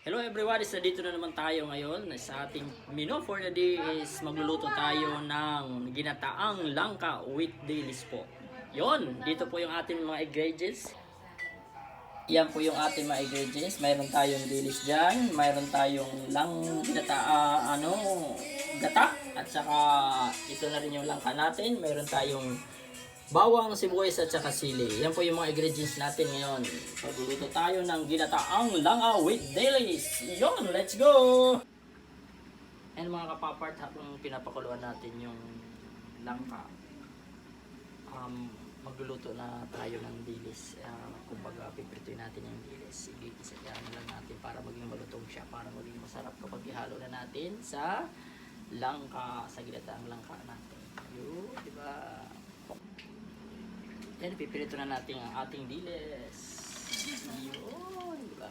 Hello everyone, isa dito na naman tayo ngayon. Sa ating menu for the day is magluluto tayo ng ginataang langka with dilis po. Yon, dito po yung ating mga ingredients. Yan po yung ating mga ingredients. Mayroon tayong dilis dyan, mayroon tayong gata, at saka ito na rin yung langka natin. Mayroon tayong bawang, sibuyas at saka sili. Yan po yung mga ingredients natin ngayon. Pagluluto tayo ng ginataang langka with dilis. Yon, let's go! And mga kapapart, habang pinapakuluan natin yung langka, magluluto na tayo ng dilis. Kumbaga, pipritoy natin yung dilis. Igigisa na lang natin para maging malutong siya, para maging masarap kapag ihalo na natin sa langka, sa ginataang langka natin. Yun, diba? Yan, pipirito na natin ang ating dilis. Yun, diba?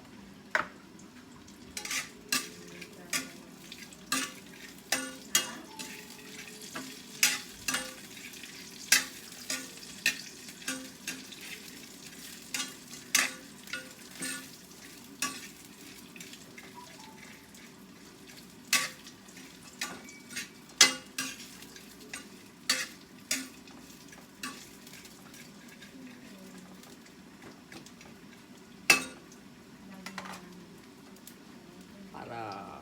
Para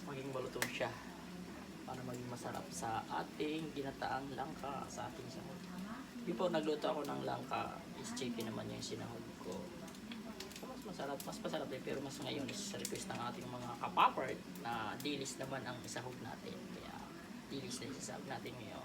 maging malutong siya, para maging masarap sa ating ginataang langka, sa ating sahog. Yung po nagluto ako ng langka, is chicken naman yung sinahog ko. Mas masarap din, pero mas ngayon is request ng ating mga kapapart na dilis naman ang isahog natin. Kaya dilis na isasahog natin ngayon.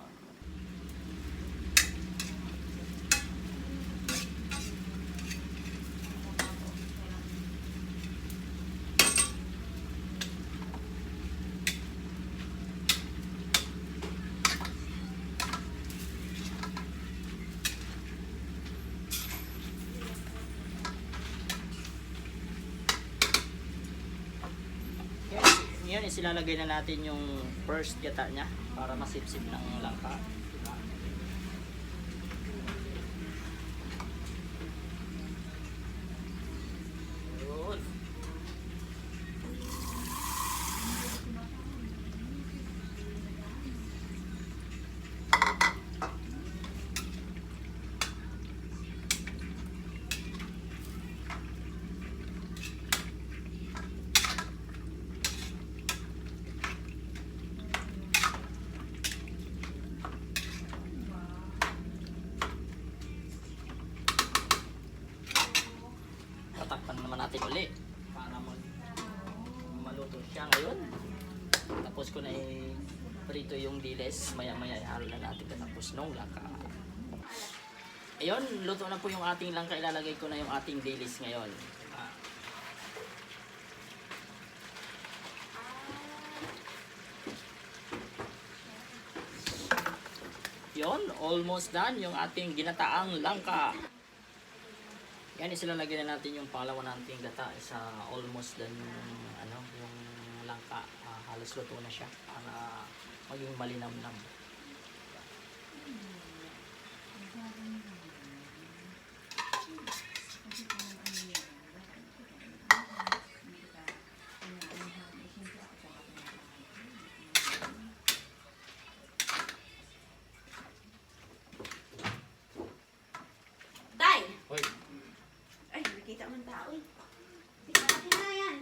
Ngayon is ilalagay na natin yung first gata niya para masipsip ng langka. Yun. Tatakpan naman natin uli para maluto siya ngayon. Tapos ko na prito yung dilis, maya maya ihalo na natin katapos nung langka. Ayun, luto na po yung ating langka. Ilalagay ko na yung ating dilis ngayon. Yun, almost done yung ating ginataang langka. Yan, isilalagay na natin yung pangalawa nating gata. Almost done yung langka. Halos luto na siya para maging malinamnam. Hoy. Ay, nakita mo ang tao eh. Malaki na yan.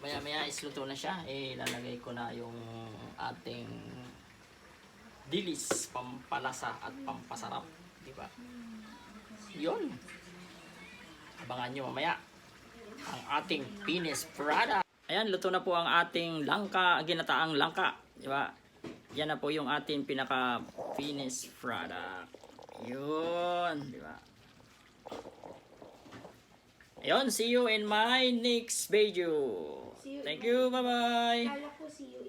Maya maya is luto na siya. Ilalagay ko na yung ating dilis, pampalasa at pampasarap, di ba? Yun. Abangan nyo mamaya ang ating finished product. Ayan, luto na po ang ating langka, ginataang langka, di ba? Yan na po yung ating pinaka finished product. Yun, di ba? Ayun, see you in my next video. Thank you, bye-bye. Kala ko see you